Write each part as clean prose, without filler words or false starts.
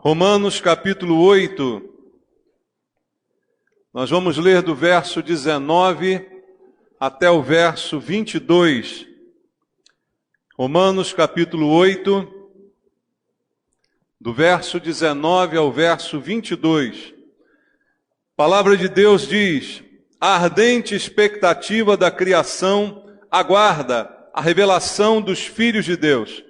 Romanos capítulo 8, nós vamos ler do verso 19 até o verso 22. Romanos capítulo 8, do verso 19 ao verso 22. A palavra de Deus diz: a ardente expectativa da criação aguarda a revelação dos filhos de Deus,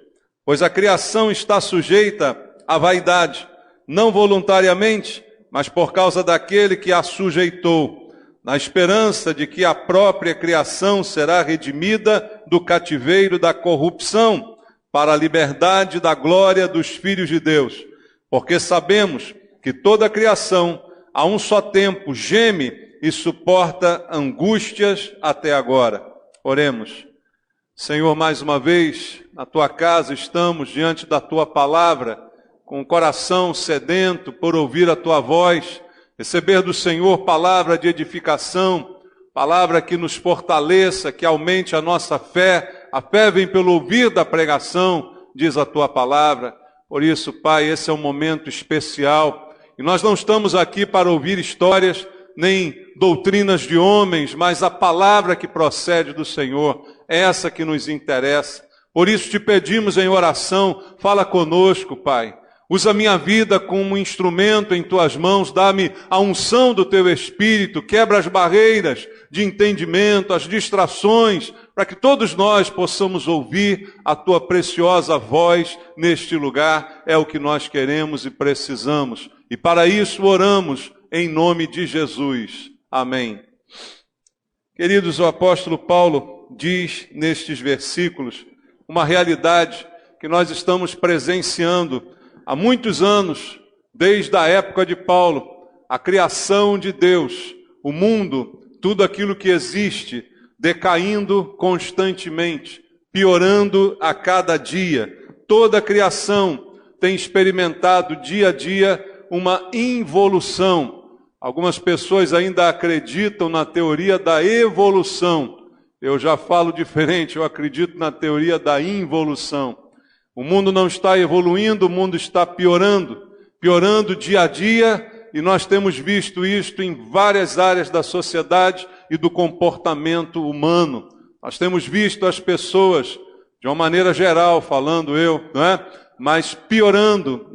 pois a criação está sujeita à vaidade, não voluntariamente, mas por causa daquele que a sujeitou, na esperança de que a própria criação será redimida do cativeiro da corrupção, para a liberdade da glória dos filhos de Deus. Porque sabemos que toda a criação, a um só tempo, geme e suporta angústias até agora. Oremos. Senhor, mais uma vez, na Tua casa estamos diante da Tua palavra, com o coração sedento por ouvir a Tua voz, receber do Senhor palavra de edificação, palavra que nos fortaleça, que aumente a nossa fé. A fé vem pelo ouvir da pregação, diz a Tua palavra. Por isso, Pai, esse é um momento especial. E nós não estamos aqui para ouvir histórias, nem doutrinas de homens, mas a palavra que procede do Senhor, é essa que nos interessa. Por isso te pedimos em oração, fala conosco, Pai. Usa minha vida como um instrumento em Tuas mãos, dá-me a unção do Teu Espírito, quebra as barreiras de entendimento, as distrações, para que todos nós possamos ouvir a Tua preciosa voz neste lugar. É o que nós queremos e precisamos. E para isso oramos em nome de Jesus. Amém. Queridos, o apóstolo Paulo diz nestes versículos uma realidade que nós estamos presenciando há muitos anos, desde a época de Paulo, a criação de Deus, o mundo, tudo aquilo que existe, decaindo constantemente, piorando a cada dia. Toda a criação tem experimentado dia a dia uma involução. Algumas pessoas ainda acreditam na teoria da evolução. Eu já falo diferente, eu acredito na teoria da involução. O mundo não está evoluindo, o mundo está piorando dia a dia, e nós temos visto isto em várias áreas da sociedade e do comportamento humano. Nós temos visto as pessoas, de uma maneira geral, falando eu, não é? Mas piorando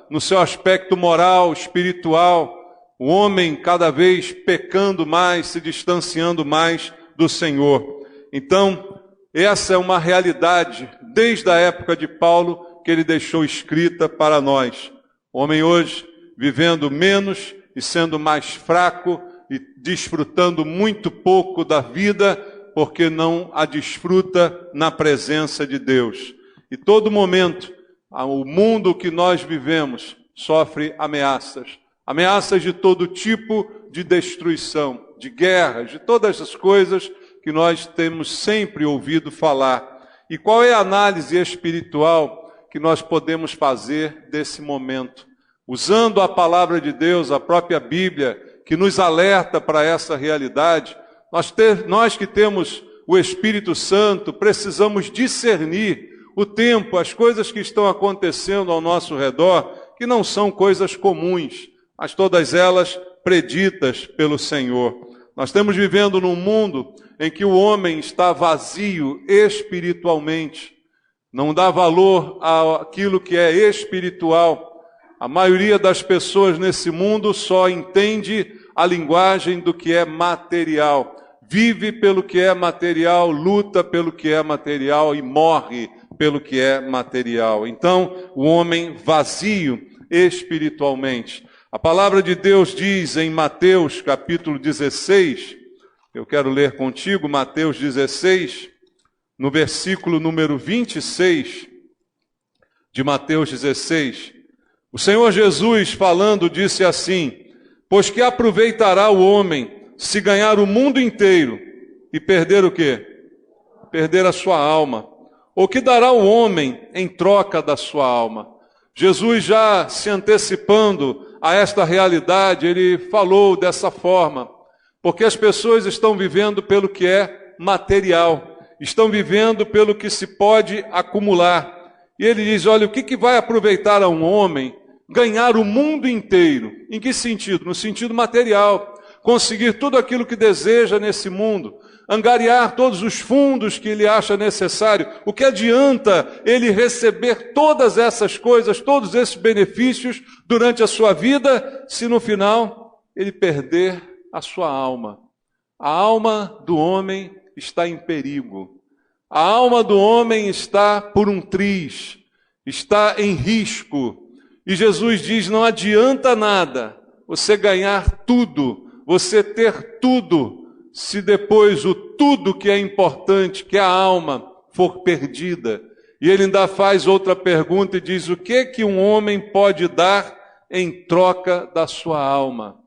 no seu aspecto moral, espiritual, o homem cada vez pecando mais, se distanciando mais do Senhor. Então, essa é uma realidade, desde a época de Paulo, que ele deixou escrita para nós. O homem hoje, vivendo menos e sendo mais fraco e desfrutando muito pouco da vida, porque não a desfruta na presença de Deus. E todo momento, o mundo que nós vivemos sofre ameaças. Ameaças de todo tipo de destruição, de guerras, de todas as coisas que nós temos sempre ouvido falar. E qual é a análise espiritual que nós podemos fazer desse momento? Usando a palavra de Deus, a própria Bíblia, que nos alerta para essa realidade, nós que temos o Espírito Santo, precisamos discernir o tempo, as coisas que estão acontecendo ao nosso redor, que não são coisas comuns, mas todas elas preditas pelo Senhor. Nós estamos vivendo num mundo em que o homem está vazio espiritualmente, não dá valor àquilo que é espiritual. A maioria das pessoas nesse mundo só entende a linguagem do que é material, vive pelo que é material, luta pelo que é material e morre pelo que é material. Então, o homem vazio espiritualmente. A palavra de Deus diz em Mateus capítulo 16, eu quero ler contigo, Mateus 16, no versículo número 26 de Mateus 16. O Senhor Jesus falando disse assim: pois que aproveitará o homem se ganhar o mundo inteiro e perder o quê? Perder a sua alma. Ou que dará o homem em troca da sua alma? Jesus, já se antecipando a esta realidade, ele falou dessa forma, porque as pessoas estão vivendo pelo que é material, estão vivendo pelo que se pode acumular. E ele diz, olha, o que vai aproveitar a um homem ganhar o mundo inteiro. Em que sentido? No sentido material. Conseguir tudo aquilo que deseja nesse mundo. Angariar todos os fundos que ele acha necessário. O que adianta ele receber todas essas coisas, todos esses benefícios durante a sua vida, se no final ele perder a sua alma? A alma do homem está em perigo. A alma do homem está por um triz, está em risco. E Jesus diz, não adianta nada você ganhar tudo, você ter tudo, se depois o tudo que é importante, que é a alma, for perdida. E ele ainda faz outra pergunta e diz, o que um homem pode dar em troca da sua alma?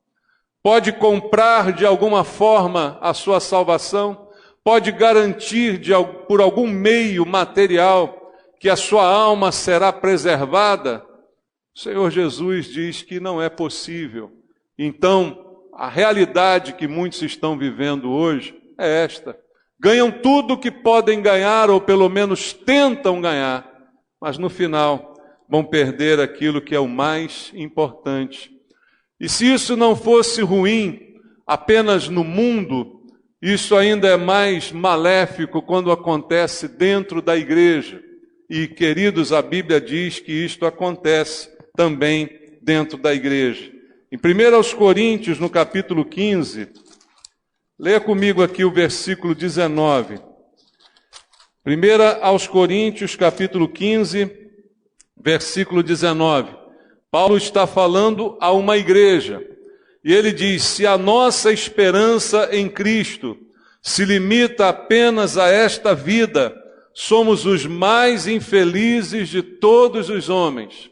Pode comprar de alguma forma a sua salvação? Pode garantir por algum meio material que a sua alma será preservada? O Senhor Jesus diz que não é possível. Então, a realidade que muitos estão vivendo hoje é esta. Ganham tudo o que podem ganhar, ou pelo menos tentam ganhar, mas no final vão perder aquilo que é o mais importante. E se isso não fosse ruim apenas no mundo, isso ainda é mais maléfico quando acontece dentro da igreja. E, queridos, a Bíblia diz que isto acontece também dentro da igreja. Em 1 Coríntios, no capítulo 15, leia comigo aqui o versículo 19. 1 Coríntios, capítulo 15, versículo 19. Paulo está falando a uma igreja, e ele diz, se a nossa esperança em Cristo se limita apenas a esta vida, somos os mais infelizes de todos os homens.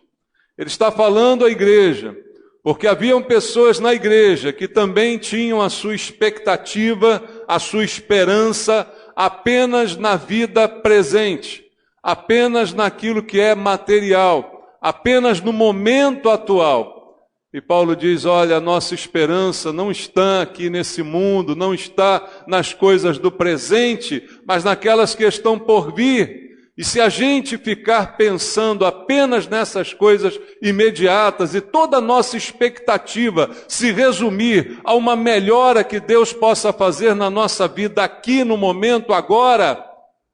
Ele está falando à igreja, porque haviam pessoas na igreja que também tinham a sua expectativa, a sua esperança apenas na vida presente, apenas naquilo que é material, apenas no momento atual. E Paulo diz, olha, a nossa esperança não está aqui nesse mundo, não está nas coisas do presente, mas naquelas que estão por vir. E se a gente ficar pensando apenas nessas coisas imediatas e toda a nossa expectativa se resumir a uma melhora que Deus possa fazer na nossa vida aqui no momento agora,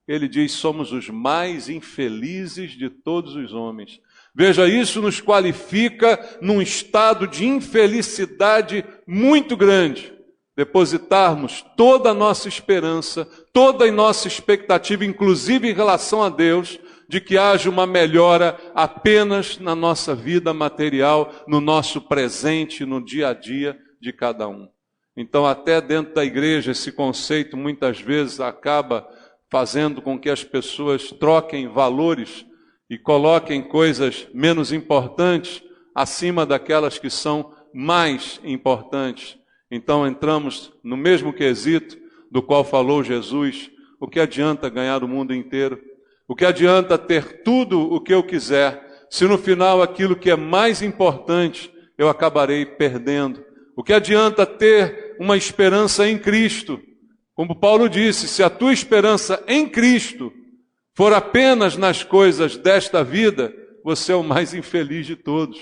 ele diz, somos os mais infelizes de todos os homens. Veja, isso nos qualifica num estado de infelicidade muito grande. Depositarmos toda a nossa esperança, toda a nossa expectativa, inclusive em relação a Deus, de que haja uma melhora apenas na nossa vida material, no nosso presente, no dia a dia de cada um. Então, até dentro da igreja, esse conceito muitas vezes acaba fazendo com que as pessoas troquem valores e coloquem coisas menos importantes acima daquelas que são mais importantes. Então entramos no mesmo quesito do qual falou Jesus. O que adianta ganhar o mundo inteiro? O que adianta ter tudo o que eu quiser, se no final aquilo que é mais importante eu acabarei perdendo? O que adianta ter uma esperança em Cristo? Como Paulo disse, se a tua esperança em Cristo for apenas nas coisas desta vida, você é o mais infeliz de todos.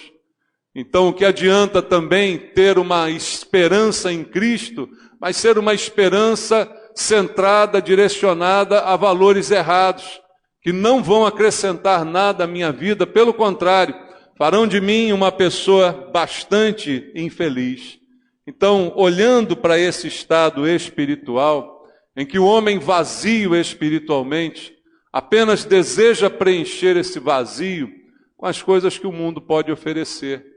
Então, o que adianta também ter uma esperança em Cristo, mas ser uma esperança centrada, direcionada a valores errados, que não vão acrescentar nada à minha vida, pelo contrário, farão de mim uma pessoa bastante infeliz. Então, olhando para esse estado espiritual, em que o homem vazio espiritualmente apenas deseja preencher esse vazio com as coisas que o mundo pode oferecer.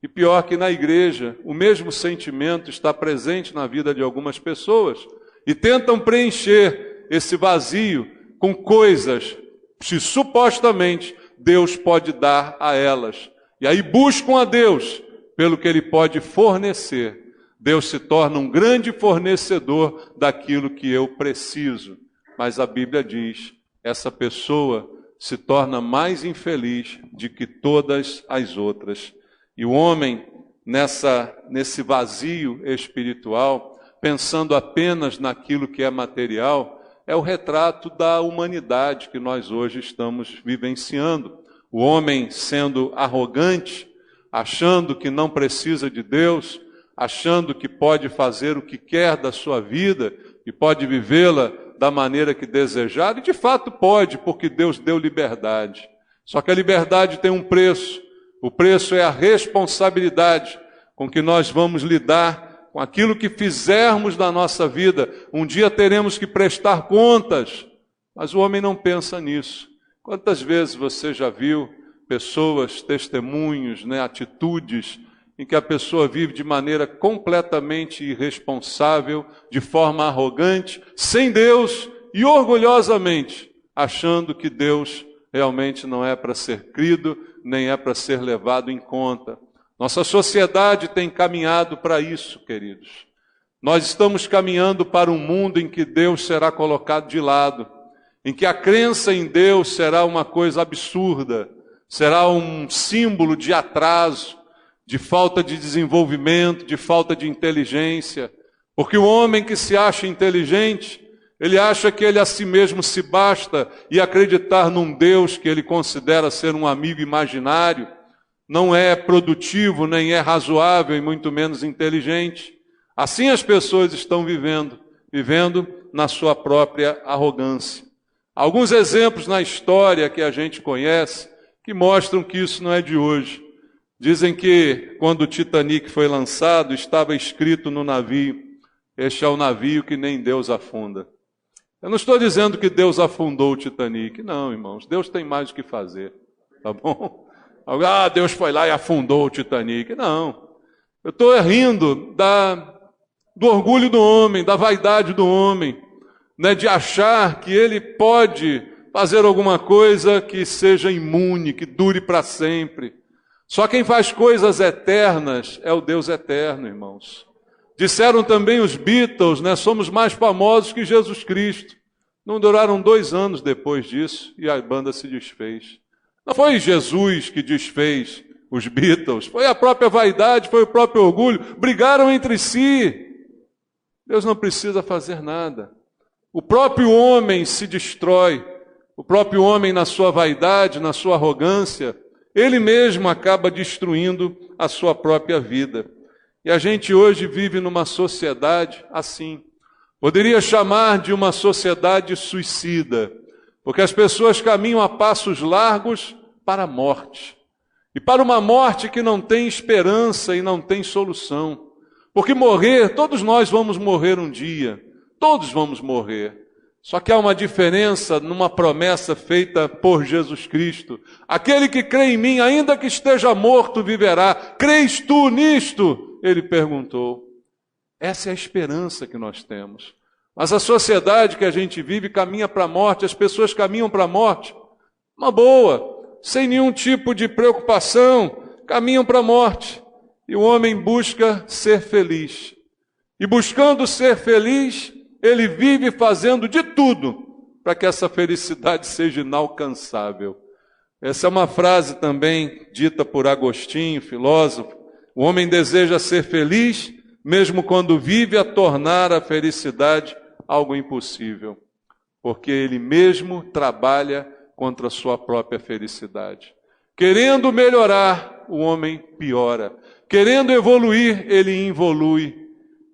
E pior que na igreja, o mesmo sentimento está presente na vida de algumas pessoas e tentam preencher esse vazio com coisas que supostamente Deus pode dar a elas. E aí buscam a Deus pelo que Ele pode fornecer. Deus se torna um grande fornecedor daquilo que eu preciso. Mas a Bíblia diz, essa pessoa se torna mais infeliz do que todas as outras. E o homem, nesse vazio espiritual, pensando apenas naquilo que é material, é o retrato da humanidade que nós hoje estamos vivenciando. O homem sendo arrogante, achando que não precisa de Deus, achando que pode fazer o que quer da sua vida e pode vivê-la da maneira que desejar, e de fato pode, porque Deus deu liberdade. Só que a liberdade tem um preço. O preço é a responsabilidade com que nós vamos lidar com aquilo que fizermos na nossa vida. Um dia teremos que prestar contas, mas o homem não pensa nisso. Quantas vezes você já viu pessoas, testemunhos, atitudes em que a pessoa vive de maneira completamente irresponsável, de forma arrogante, sem Deus e orgulhosamente, achando que Deus realmente não é para ser crido, nem é para ser levado em conta. Nossa sociedade tem caminhado para isso, queridos. Nós estamos caminhando para um mundo em que Deus será colocado de lado, em que a crença em Deus será uma coisa absurda, será um símbolo de atraso, de falta de desenvolvimento, de falta de inteligência. Porque o homem que se acha inteligente, ele acha que ele a si mesmo se basta, e acreditar num Deus que ele considera ser um amigo imaginário não é produtivo, nem é razoável e muito menos inteligente. Assim as pessoas estão vivendo na sua própria arrogância. Alguns exemplos na história que a gente conhece que mostram que isso não é de hoje. Dizem que quando o Titanic foi lançado, estava escrito no navio: este é o navio que nem Deus afunda. Eu não estou dizendo que Deus afundou o Titanic. Não, irmãos, Deus tem mais o que fazer, tá bom? Deus foi lá e afundou o Titanic. Não, eu estou rindo do orgulho do homem, da vaidade do homem, de achar que ele pode fazer alguma coisa que seja imune, que dure para sempre. Só quem faz coisas eternas é o Deus eterno, irmãos. Disseram também os Beatles, somos mais famosos que Jesus Cristo. Não duraram 2 anos depois disso e a banda se desfez. Não foi Jesus que desfez os Beatles, foi a própria vaidade, foi o próprio orgulho. Brigaram entre si. Deus não precisa fazer nada. O próprio homem se destrói. O próprio homem, na sua vaidade, na sua arrogância, ele mesmo acaba destruindo a sua própria vida. E a gente hoje vive numa sociedade assim. Poderia chamar de uma sociedade suicida, porque as pessoas caminham a passos largos para a morte. E para uma morte que não tem esperança e não tem solução. Porque morrer, todos nós vamos morrer um dia. Todos vamos morrer. Só que há uma diferença numa promessa feita por Jesus Cristo. Aquele que crê em mim, ainda que esteja morto, viverá. Crês tu nisto? Ele perguntou. Essa é a esperança que nós temos. Mas a sociedade que a gente vive caminha para a morte, as pessoas caminham para a morte, uma boa, sem nenhum tipo de preocupação, caminham para a morte. E o homem busca ser feliz. E buscando ser feliz, ele vive fazendo de tudo para que essa felicidade seja inalcançável. Essa é uma frase também dita por Agostinho, filósofo. O homem deseja ser feliz, mesmo quando vive a tornar a felicidade algo impossível, porque ele mesmo trabalha contra a sua própria felicidade. Querendo melhorar, o homem piora. Querendo evoluir, ele involui.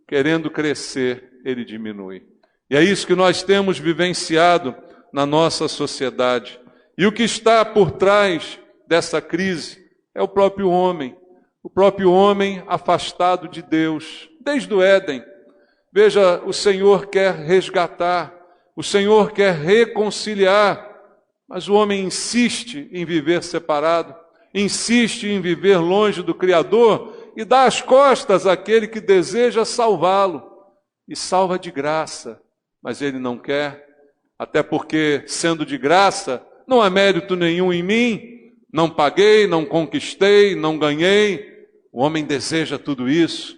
Querendo crescer, ele diminui. E é isso que nós temos vivenciado na nossa sociedade. E o que está por trás dessa crise é o próprio homem afastado de Deus, desde o Éden. Veja, o Senhor quer resgatar, o Senhor quer reconciliar, mas o homem insiste em viver separado, insiste em viver longe do Criador e dá as costas àquele que deseja salvá-lo. E salva de graça, mas ele não quer, até porque, sendo de graça, não há mérito nenhum em mim, não paguei, não conquistei, não ganhei. O homem deseja tudo isso,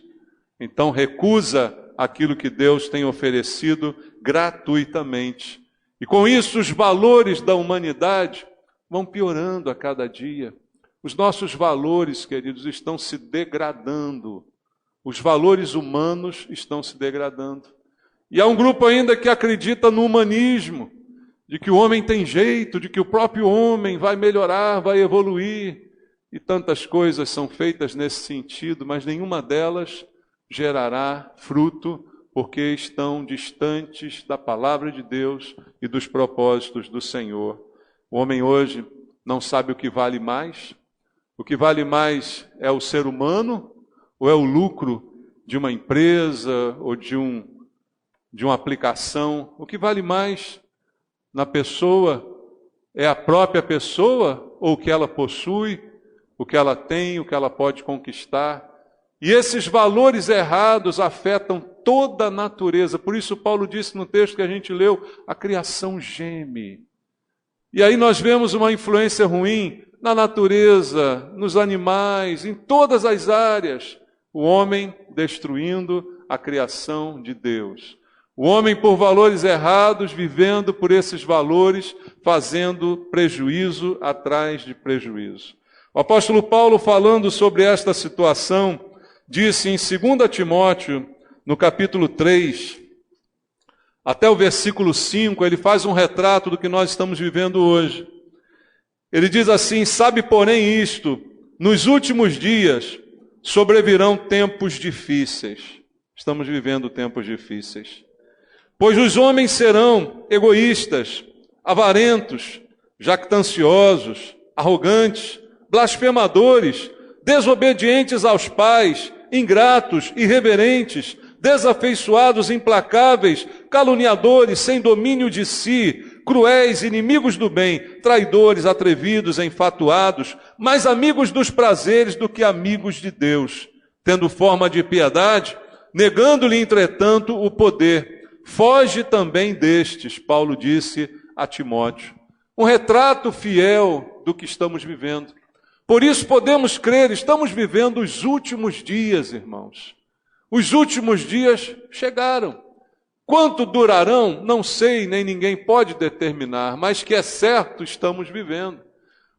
então recusa aquilo que Deus tem oferecido gratuitamente. E com isso os valores da humanidade vão piorando a cada dia. Os nossos valores, queridos, estão se degradando. Os valores humanos estão se degradando. E há um grupo ainda que acredita no humanismo, de que o homem tem jeito, de que o próprio homem vai melhorar, vai evoluir. e tantas coisas são feitas nesse sentido, mas nenhuma delas gerará fruto, porque estão distantes da palavra de Deus e dos propósitos do Senhor. O homem hoje não sabe o que vale mais. O que vale mais é o ser humano ou é o lucro de uma empresa ou de uma aplicação? O que vale mais na pessoa é a própria pessoa ou o que ela possui, o que ela tem, o que ela pode conquistar? E esses valores errados afetam toda a natureza. Por isso Paulo disse no texto que a gente leu, a criação geme. E aí nós vemos uma influência ruim na natureza, nos animais, em todas as áreas. O homem destruindo a criação de Deus. O homem por valores errados, vivendo por esses valores, fazendo prejuízo atrás de prejuízo. O apóstolo Paulo, falando sobre esta situação, disse em 2 Timóteo, no capítulo 3, até o versículo 5, ele faz um retrato do que nós estamos vivendo hoje. Ele diz assim: sabe, porém, isto, nos últimos dias sobrevirão tempos difíceis. Estamos vivendo tempos difíceis. Pois os homens serão egoístas, avarentos, jactanciosos, arrogantes, blasfemadores, desobedientes aos pais, ingratos, irreverentes, desafeiçoados, implacáveis, caluniadores, sem domínio de si, cruéis, inimigos do bem, traidores, atrevidos, enfatuados, mais amigos dos prazeres do que amigos de Deus, tendo forma de piedade, negando-lhe, entretanto, o poder. Foge também destes, Paulo disse a Timóteo. Um retrato fiel do que estamos vivendo. Por isso podemos crer, estamos vivendo os últimos dias, irmãos. Os últimos dias chegaram. Quanto durarão, não sei, nem ninguém pode determinar, mas que é certo, estamos vivendo.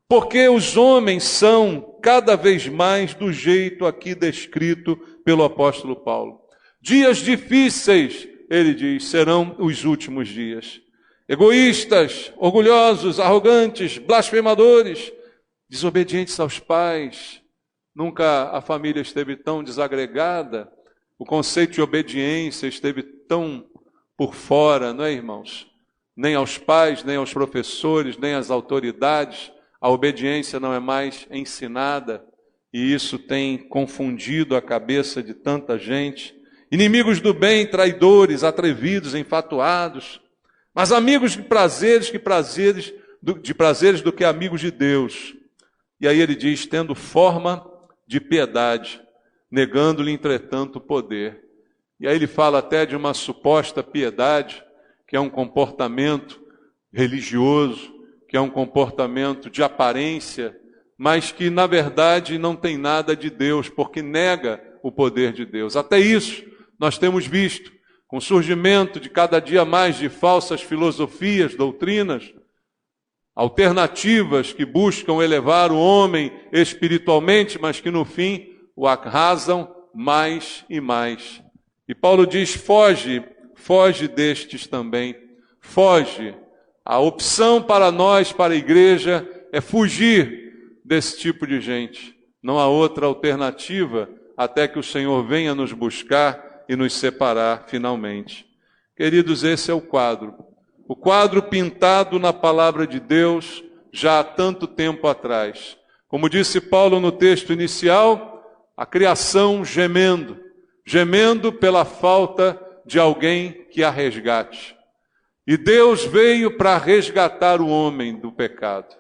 Porque os homens são cada vez mais do jeito aqui descrito pelo apóstolo Paulo. Dias difíceis, ele diz, serão os últimos dias. Egoístas, orgulhosos, arrogantes, blasfemadores, desobedientes aos pais. Nunca a família esteve tão desagregada, o conceito de obediência esteve tão por fora, não é, irmãos? Nem aos pais, nem aos professores, nem às autoridades. A obediência não é mais ensinada, e isso tem confundido a cabeça de tanta gente. Inimigos do bem, traidores, atrevidos, enfatuados, mas amigos de prazeres do que amigos de Deus. E aí ele diz, tendo forma de piedade, negando-lhe, entretanto, o poder. E aí ele fala até de uma suposta piedade, que é um comportamento religioso, que é um comportamento de aparência, mas que, na verdade, não tem nada de Deus, porque nega o poder de Deus. Até isso nós temos visto, com o surgimento de cada dia mais de falsas filosofias, doutrinas, alternativas que buscam elevar o homem espiritualmente, mas que no fim o arrasam mais e mais. E Paulo diz, foge destes também, foge. A opção para nós, para a igreja, é fugir desse tipo de gente. Não há outra alternativa até que o Senhor venha nos buscar e nos separar finalmente. Queridos, esse é o quadro pintado na palavra de Deus já há tanto tempo atrás. Como disse Paulo no texto inicial, a criação gemendo pela falta de alguém que a resgate. E Deus veio para resgatar o homem do pecado.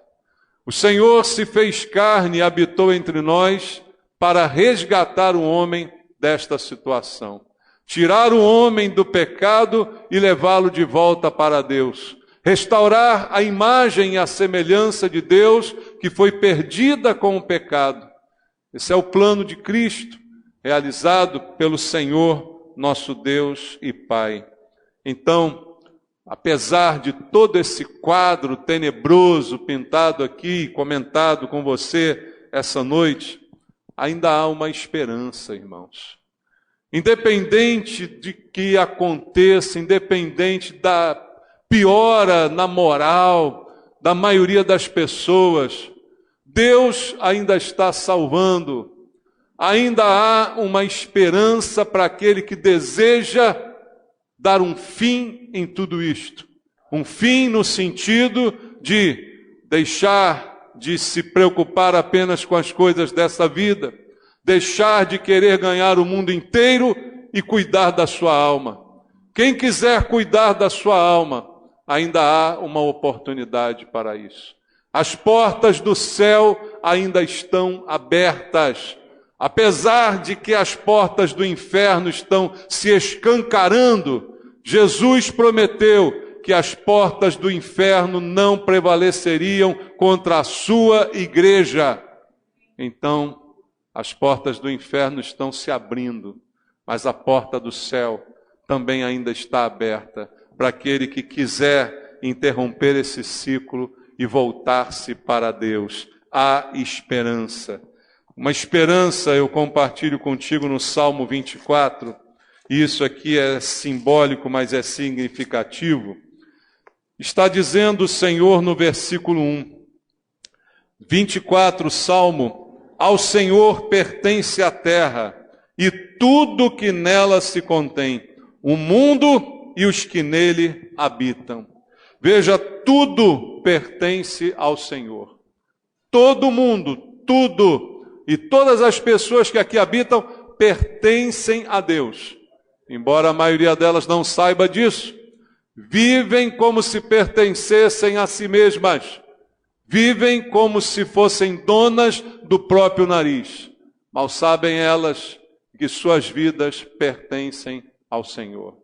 O Senhor se fez carne e habitou entre nós para resgatar o homem desta situação. Tirar o homem do pecado e levá-lo de volta para Deus. Restaurar a imagem e a semelhança de Deus que foi perdida com o pecado. Esse é o plano de Cristo, realizado pelo Senhor, nosso Deus e Pai. Então, apesar de todo esse quadro tenebroso pintado aqui, comentado com você essa noite, ainda há uma esperança, irmãos. Independente de que aconteça, independente da piora na moral da maioria das pessoas, Deus ainda está salvando. Ainda há uma esperança para aquele que deseja dar um fim em tudo isto. Um fim no sentido de deixar de se preocupar apenas com as coisas dessa vida, deixar de querer ganhar o mundo inteiro e cuidar da sua alma. Quem quiser cuidar da sua alma, ainda há uma oportunidade para isso. As portas do céu ainda estão abertas. Apesar de que as portas do inferno estão se escancarando, Jesus prometeu que as portas do inferno não prevaleceriam contra a sua igreja. Então, as portas do inferno estão se abrindo, mas a porta do céu também ainda está aberta para aquele que quiser interromper esse ciclo e voltar-se para Deus. Há esperança. Uma esperança eu compartilho contigo no Salmo 24, e isso aqui é simbólico, mas é significativo. Está dizendo o Senhor no versículo 1, 24, Salmo: ao Senhor pertence a terra e tudo que nela se contém, o mundo e os que nele habitam. Veja, tudo pertence ao Senhor. Todo mundo, tudo, e todas as pessoas que aqui habitam pertencem a Deus. Embora a maioria delas não saiba disso, vivem como se pertencessem a si mesmas. Vivem como se fossem donas do próprio nariz. Mal sabem elas que suas vidas pertencem ao Senhor.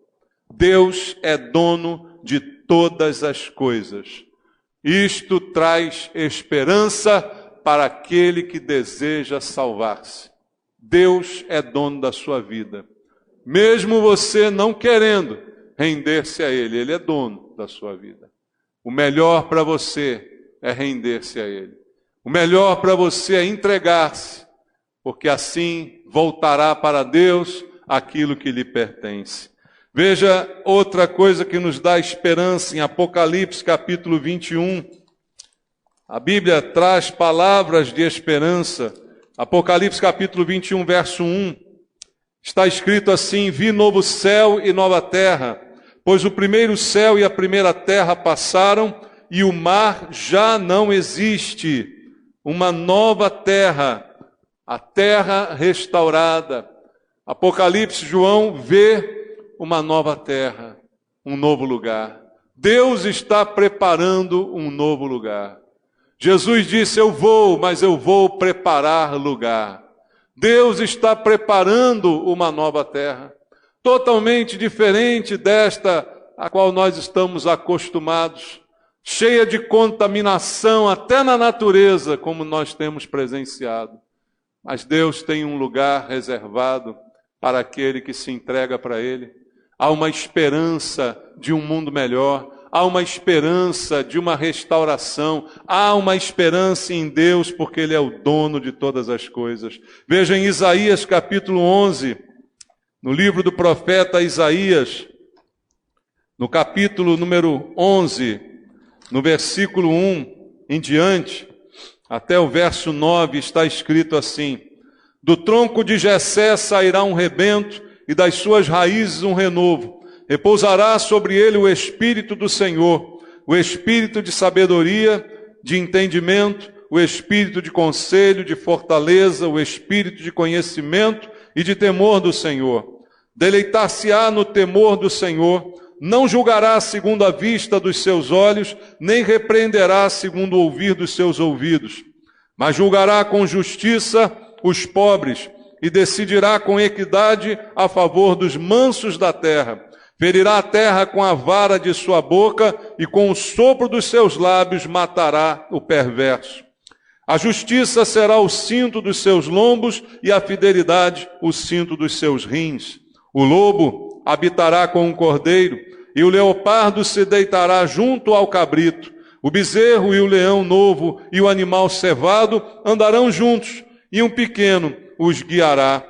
Deus é dono de todas as coisas. Isto traz esperança para aquele que deseja salvar-se. Deus é dono da sua vida. Mesmo você não querendo render-se a Ele, Ele é dono da sua vida. O melhor para você é render-se a Ele. O melhor para você é entregar-se, porque assim voltará para Deus aquilo que lhe pertence. Veja outra coisa que nos dá esperança em Apocalipse capítulo 21. A Bíblia traz palavras de esperança. Apocalipse capítulo 21, verso 1. Está escrito assim: vi novo céu e nova terra, pois o primeiro céu e a primeira terra passaram, e o mar já não existe. Uma nova terra, a terra restaurada. Apocalipse, João vê uma nova terra, um novo lugar. Deus está preparando um novo lugar. Jesus disse: eu vou, mas eu vou preparar lugar. Deus está preparando uma nova terra, totalmente diferente desta a qual nós estamos acostumados, cheia de contaminação até na natureza, como nós temos presenciado. Mas Deus tem um lugar reservado para aquele que se entrega para Ele. Há uma esperança de um mundo melhor, há uma esperança de uma restauração, há uma esperança em Deus, porque Ele é o dono de todas as coisas. Veja em Isaías capítulo 11, no livro do profeta Isaías, no capítulo número 11, no versículo 1 em diante, até o verso 9, está escrito assim: do tronco de Jessé sairá um rebento, e das suas raízes um renovo. Repousará sobre ele o Espírito do Senhor, o Espírito de sabedoria, de entendimento, o Espírito de conselho, de fortaleza, o Espírito de conhecimento e de temor do Senhor. Deleitar-se-á no temor do Senhor, não julgará segundo a vista dos seus olhos, nem repreenderá segundo o ouvir dos seus ouvidos, mas julgará com justiça os pobres, e decidirá com equidade a favor dos mansos da terra. Ferirá a terra com a vara de sua boca, e com o sopro dos seus lábios matará o perverso. A justiça será o cinto dos seus lombos, e a fidelidade o cinto dos seus rins. O lobo habitará com o cordeiro, e o leopardo se deitará junto ao cabrito. O bezerro e o leão novo e o animal cevado andarão juntos, e um pequeno os guiará,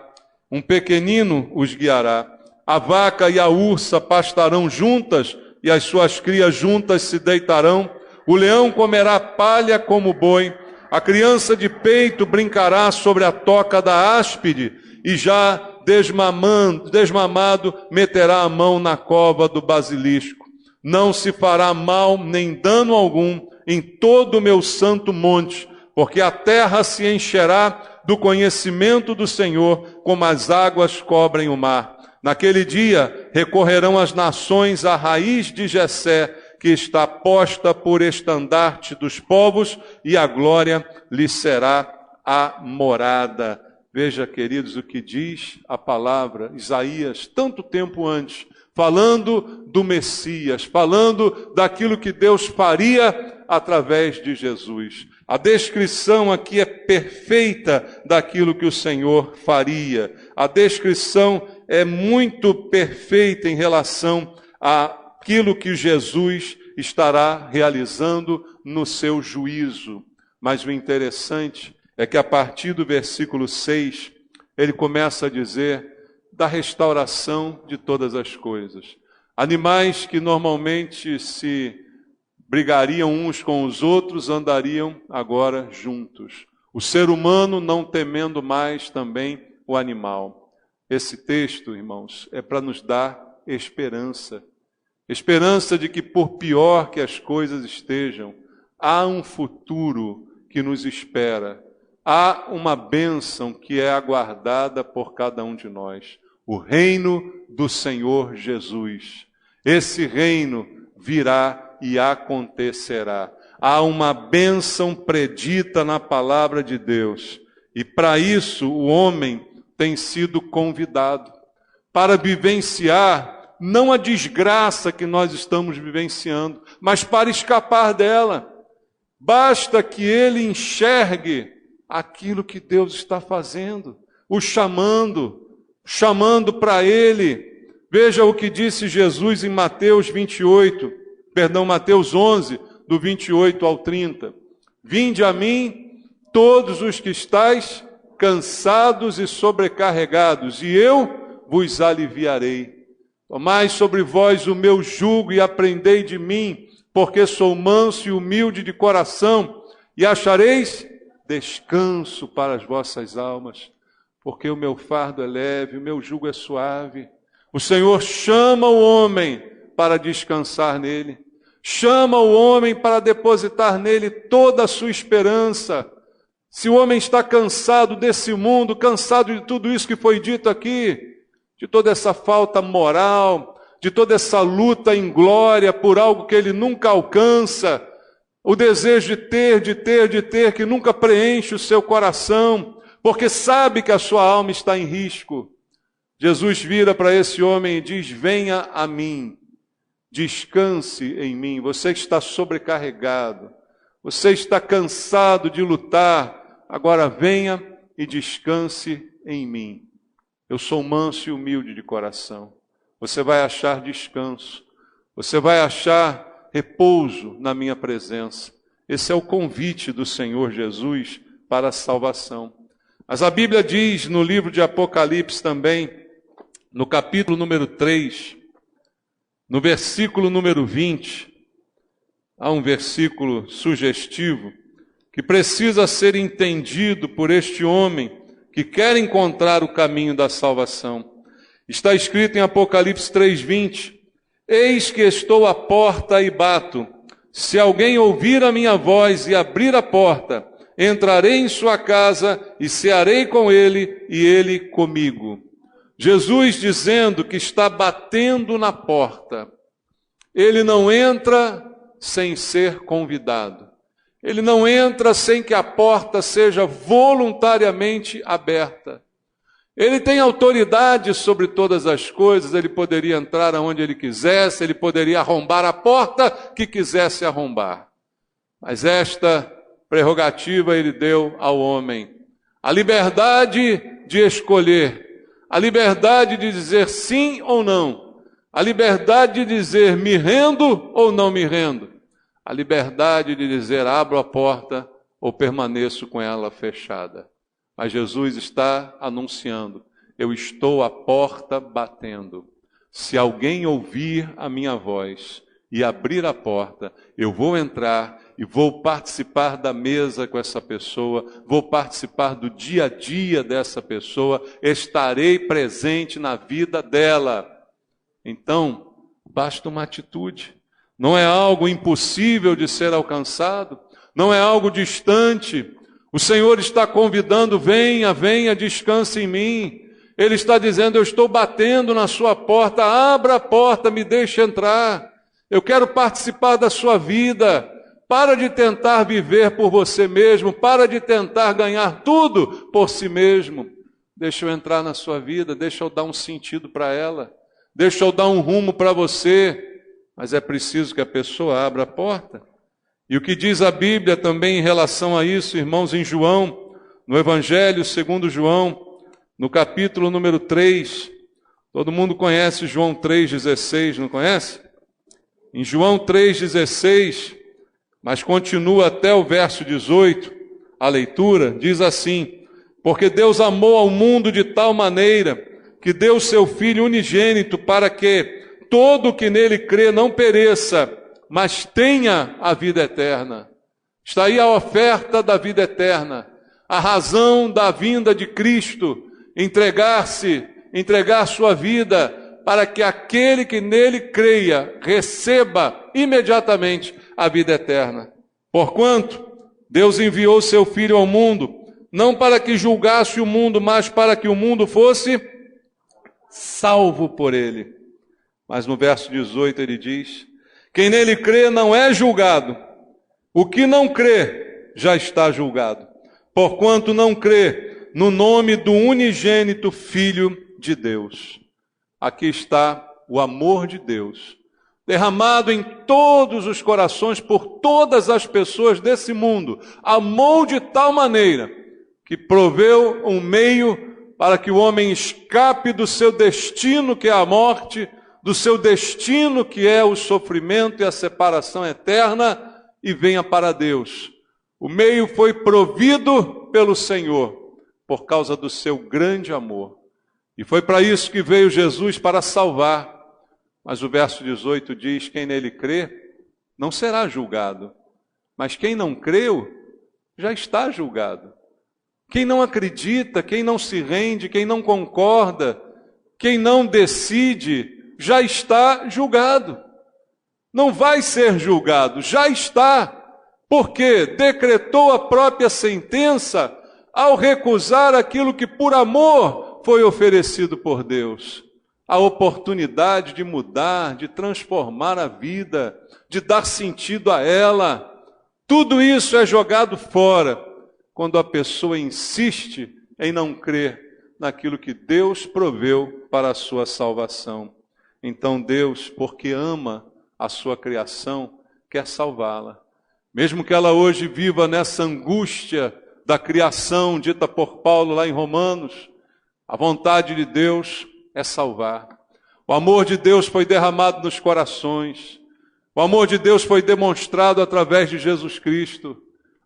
um pequenino os guiará. A vaca e a ursa pastarão juntas, e as suas crias juntas se deitarão. O leão comerá palha como boi, A criança de peito brincará sobre a toca da áspide, e já desmamado meterá a mão na cova do basilisco. Não se fará mal nem dano algum em todo o meu santo monte, porque a terra se encherá do conhecimento do Senhor, como as águas cobrem o mar. Naquele dia recorrerão as nações à raiz de Jessé, que está posta por estandarte dos povos, e a glória lhe será a morada. Veja, queridos, o que diz a palavra, Isaías, tanto tempo antes, falando do Messias, falando daquilo que Deus faria através de Jesus. A descrição aqui é perfeita daquilo que o Senhor faria. A descrição é muito perfeita em relação àquilo que Jesus estará realizando no seu juízo. Mas o interessante é que a partir do versículo 6, ele começa a dizer da restauração de todas as coisas. Animais que normalmente se brigariam uns com os outros, andariam agora juntos. O ser humano não temendo mais também o animal. Esse texto, irmãos, é para nos dar esperança. Esperança de que, por pior que as coisas estejam, há um futuro que nos espera. Há uma bênção que é aguardada por cada um de nós. O reino do Senhor Jesus. Esse reino virá e acontecerá. Há uma bênção predita na palavra de Deus. E para isso o homem tem sido convidado para vivenciar não a desgraça que nós estamos vivenciando, mas para escapar dela. Basta que ele enxergue aquilo que Deus está fazendo, o chamando para ele. Veja o que disse Jesus em Mateus 11, do 28 ao 30. Vinde a mim, todos os que estáis cansados e sobrecarregados, e eu vos aliviarei. Tomai sobre vós o meu jugo e aprendei de mim, porque sou manso e humilde de coração, e achareis descanso para as vossas almas, porque o meu fardo é leve, o meu jugo é suave. O Senhor chama o homem para descansar nele, chama o homem para depositar nele toda a sua esperança. Se o homem está cansado desse mundo, cansado de tudo isso que foi dito aqui, de toda essa falta moral, de toda essa luta em glória por algo que ele nunca alcança, o desejo de ter, que nunca preenche o seu coração, porque sabe que a sua alma está em risco. Jesus vira para esse homem e diz: venha a mim, descanse em mim. Você que está sobrecarregado, você está cansado de lutar, agora venha e descanse em mim. Eu sou manso e humilde de coração. Você vai achar descanso, você vai achar repouso na minha presença. Esse é o convite do Senhor Jesus para a salvação. Mas a Bíblia diz no livro de Apocalipse também, no capítulo número 3, no versículo número 20, há um versículo sugestivo que precisa ser entendido por este homem que quer encontrar o caminho da salvação. Está escrito em Apocalipse 3:20, eis que estou à porta e bato. Se alguém ouvir a minha voz e abrir a porta, entrarei em sua casa e cearei com ele e ele comigo. Jesus dizendo que está batendo na porta. Ele não entra sem ser convidado. Ele não entra sem que a porta seja voluntariamente aberta. Ele tem autoridade sobre todas as coisas, ele poderia entrar aonde ele quisesse, ele poderia arrombar a porta que quisesse arrombar. Mas esta prerrogativa ele deu ao homem. A liberdade de escolher, a liberdade de dizer sim ou não, a liberdade de dizer me rendo ou não me rendo, a liberdade de dizer abro a porta ou permaneço com ela fechada. Mas Jesus está anunciando, eu estou à porta batendo. Se alguém ouvir a minha voz e abrir a porta, eu vou entrar e vou participar da mesa com essa pessoa, vou participar do dia a dia dessa pessoa, estarei presente na vida dela. Então, basta uma atitude. Não é algo impossível de ser alcançado, não é algo distante. O Senhor está convidando, venha, venha, descanse em mim. Ele está dizendo, eu estou batendo na sua porta, abra a porta, me deixe entrar. Eu quero participar da sua vida. Para de tentar viver por você mesmo, para de tentar ganhar tudo por si mesmo. Deixa eu entrar na sua vida, deixa eu dar um sentido para ela, deixa eu dar um rumo para você. Mas é preciso que a pessoa abra a porta. E o que diz a Bíblia também em relação a isso, irmãos, em João, no Evangelho segundo João, no capítulo número 3, todo mundo conhece João 3,16, não conhece? Em João 3,16, mas continua até o verso 18, a leitura, diz assim, porque Deus amou ao mundo de tal maneira, que deu o seu Filho unigênito para que todo que nele crê não pereça, mas tenha a vida eterna. Está aí a oferta da vida eterna, a razão da vinda de Cristo, entregar sua vida, para que aquele que nele creia, receba imediatamente a vida eterna. Porquanto, Deus enviou seu Filho ao mundo, não para que julgasse o mundo, mas para que o mundo fosse salvo por ele. Mas no verso 18 ele diz, quem nele crê não é julgado, o que não crê já está julgado, porquanto não crê no nome do unigênito Filho de Deus. Aqui está o amor de Deus, derramado em todos os corações por todas as pessoas desse mundo. Amou de tal maneira que proveu um meio para que o homem escape do seu destino, que é a morte, do seu destino, que é o sofrimento e a separação eterna, e venha para Deus. O meio foi provido pelo Senhor, por causa do seu grande amor. E foi para isso que veio Jesus, para salvar. Mas o verso 18 diz, quem nele crê, não será julgado. Mas quem não creu, já está julgado. Quem não acredita, quem não se rende, quem não concorda, quem não decide, já está julgado. Não vai ser julgado, já está. Porque decretou a própria sentença ao recusar aquilo que por amor foi oferecido por Deus. A oportunidade de mudar, de transformar a vida, de dar sentido a ela. Tudo isso é jogado fora quando a pessoa insiste em não crer naquilo que Deus proveu para a sua salvação. Então Deus, porque ama a sua criação, quer salvá-la. Mesmo que ela hoje viva nessa angústia da criação, dita por Paulo lá em Romanos, a vontade de Deus é salvar. O amor de Deus foi derramado nos corações. O amor de Deus foi demonstrado através de Jesus Cristo.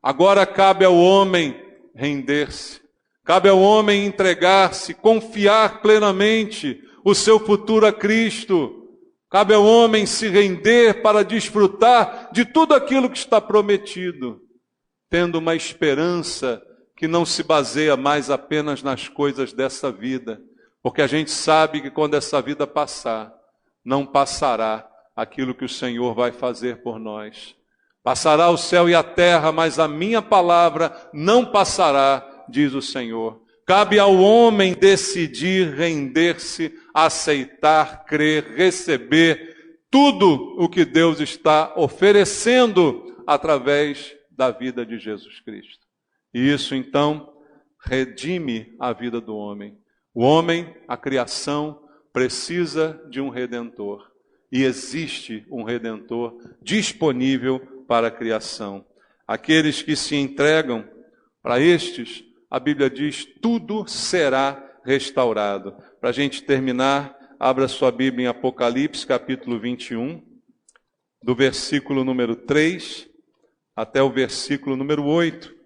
Agora cabe ao homem render-se. Cabe ao homem entregar-se, confiar plenamente o seu futuro a Cristo. Cabe ao homem se render para desfrutar de tudo aquilo que está prometido, tendo uma esperança que não se baseia mais apenas nas coisas dessa vida, porque a gente sabe que quando essa vida passar, não passará aquilo que o Senhor vai fazer por nós. Passará o céu e a terra, mas a minha palavra não passará, diz o Senhor. Cabe ao homem decidir, render-se, aceitar, crer, receber tudo o que Deus está oferecendo através da vida de Jesus Cristo. E isso, então, redime a vida do homem. O homem, a criação, precisa de um Redentor. E existe um Redentor disponível para a criação. Aqueles que se entregam, para estes, a Bíblia diz, tudo será restaurado. Para a gente terminar, abra sua Bíblia em Apocalipse, capítulo 21, do versículo número 3 até o versículo número 8.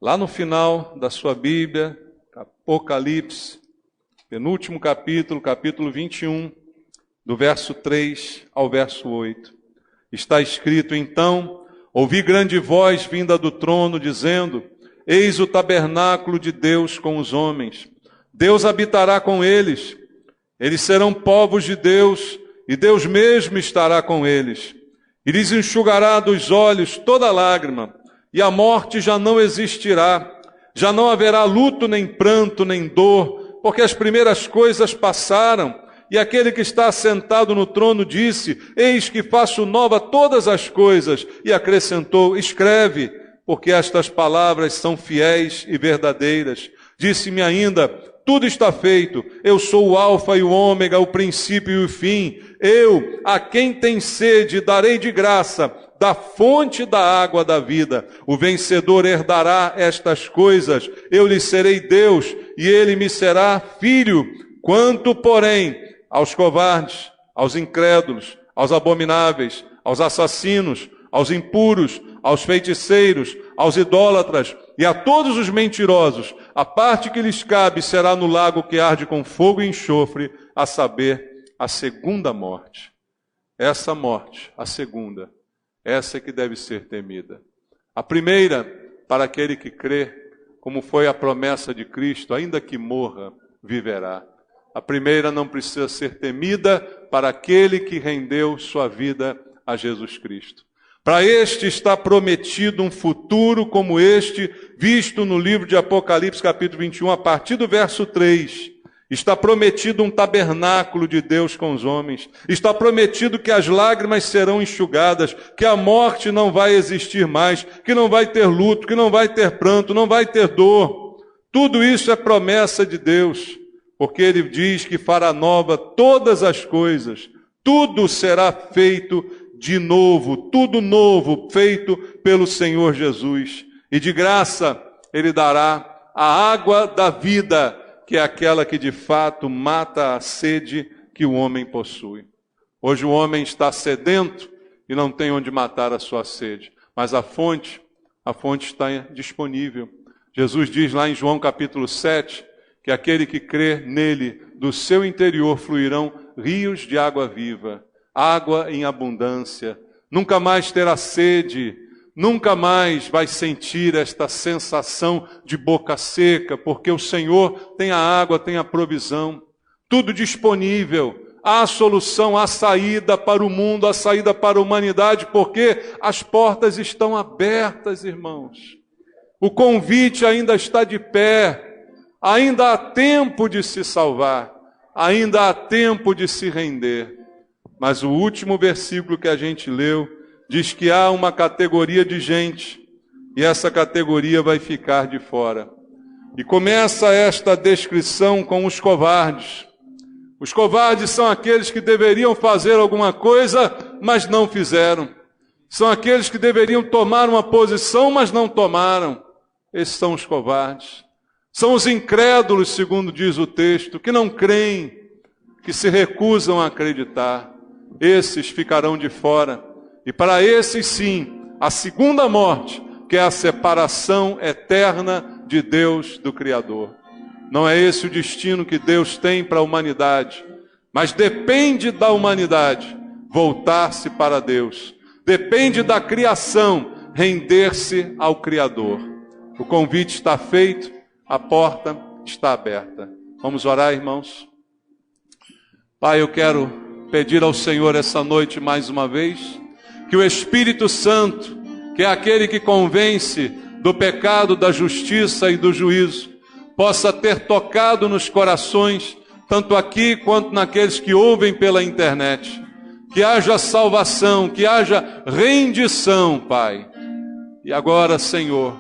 Lá no final da sua Bíblia, Apocalipse, penúltimo capítulo, capítulo 21, do verso 3 ao verso 8. Está escrito: então, ouvi grande voz vinda do trono, dizendo: eis o tabernáculo de Deus com os homens. Deus habitará com eles. Eles serão povos de Deus, e Deus mesmo estará com eles. E lhes enxugará dos olhos toda lágrima, e a morte já não existirá. Já não haverá luto, nem pranto, nem dor, porque as primeiras coisas passaram. E aquele que está sentado no trono disse: eis que faço nova todas as coisas. E acrescentou: escreve, porque estas palavras são fiéis e verdadeiras. Disse-me ainda: tudo está feito. Eu sou o alfa e o ômega, o princípio e o fim. Eu, a quem tem sede, darei de graça da fonte da água da vida. O vencedor herdará estas coisas. Eu lhe serei Deus, e ele me será filho. Quanto, porém, aos covardes, aos incrédulos, aos abomináveis, aos assassinos, aos impuros, aos feiticeiros, aos idólatras e a todos os mentirosos, a parte que lhes cabe será no lago que arde com fogo e enxofre, a saber, a segunda morte. Essa morte, a segunda, essa é que deve ser temida. A primeira, para aquele que crê, como foi a promessa de Cristo, ainda que morra, viverá. A primeira não precisa ser temida para aquele que rendeu sua vida a Jesus Cristo. Para este está prometido um futuro como este, visto no livro de Apocalipse, capítulo 21, a partir do verso 3. Está prometido um tabernáculo de Deus com os homens. Está prometido que as lágrimas serão enxugadas, que a morte não vai existir mais, que não vai ter luto, que não vai ter pranto, não vai ter dor. Tudo isso é promessa de Deus, porque Ele diz que fará nova todas as coisas. Tudo será feito de novo, tudo novo, feito pelo Senhor Jesus. E de graça Ele dará a água da vida, que é aquela que de fato mata a sede que o homem possui. Hoje o homem está sedento e não tem onde matar a sua sede, mas a fonte está disponível. Jesus diz lá em João capítulo 7, que aquele que crê nele, do seu interior fluirão rios de água viva, água em abundância. Nunca mais terá sede, nunca mais vai sentir esta sensação de boca seca, porque o Senhor tem a água, tem a provisão, tudo disponível. Há solução, há saída para o mundo, há saída para a humanidade, porque as portas estão abertas, irmãos. O convite ainda está de pé. Ainda há tempo de se salvar, ainda há tempo de se render. Mas o último versículo que a gente leu diz que há uma categoria de gente, e essa categoria vai ficar de fora. E começa esta descrição com os covardes. Os covardes são aqueles que deveriam fazer alguma coisa, mas não fizeram. São aqueles que deveriam tomar uma posição, mas não tomaram. Esses são os covardes. São os incrédulos, segundo diz o texto, que não creem, que se recusam a acreditar. Esses ficarão de fora. E para esses, sim, a segunda morte, que é a separação eterna de Deus do Criador. Não é esse o destino que Deus tem para a humanidade, mas depende da humanidade voltar-se para Deus. Depende da criação render-se ao Criador. O convite está feito. A porta está aberta. Vamos orar, irmãos? Pai, eu quero pedir ao Senhor essa noite mais uma vez, que o Espírito Santo, que é aquele que convence do pecado, da justiça e do juízo, possa ter tocado nos corações, tanto aqui quanto naqueles que ouvem pela internet. Que haja salvação, que haja rendição, Pai. E agora, Senhor,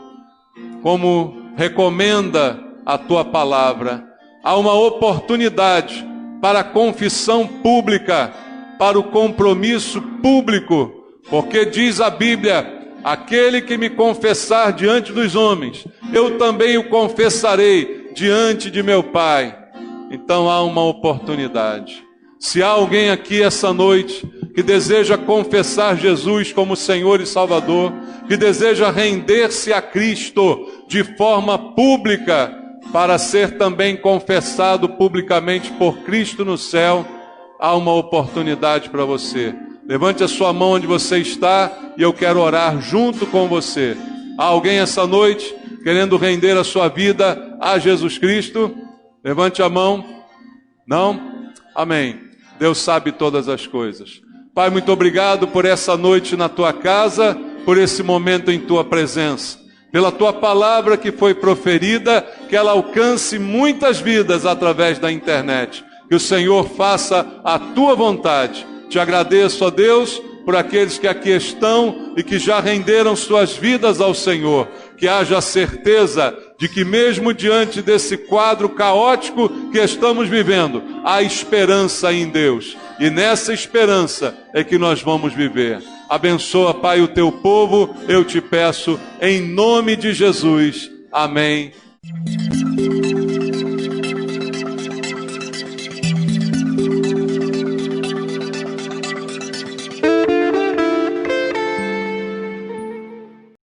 como recomenda a Tua palavra, há uma oportunidade para a confissão pública, para o compromisso público, porque diz a Bíblia: aquele que me confessar diante dos homens, eu também o confessarei diante de meu Pai. Então há uma oportunidade. Se há alguém aqui essa noite que deseja confessar Jesus como Senhor e Salvador, que deseja render-se a Cristo de forma pública, para ser também confessado publicamente por Cristo no céu, há uma oportunidade para você. Levante a sua mão onde você está e eu quero orar junto com você. Há alguém essa noite querendo render a sua vida a Jesus Cristo? Levante a mão. Não? Amém. Deus sabe todas as coisas. Pai, muito obrigado por essa noite na tua casa, por esse momento em tua presença, pela tua palavra que foi proferida, que ela alcance muitas vidas através da internet. Que o Senhor faça a tua vontade. Te agradeço, ó Deus, por aqueles que aqui estão e que já renderam suas vidas ao Senhor. Que haja certeza de que mesmo diante desse quadro caótico que estamos vivendo, há esperança em Deus. E nessa esperança é que nós vamos viver. Abençoa, Pai, o teu povo, eu te peço, em nome de Jesus. Amém.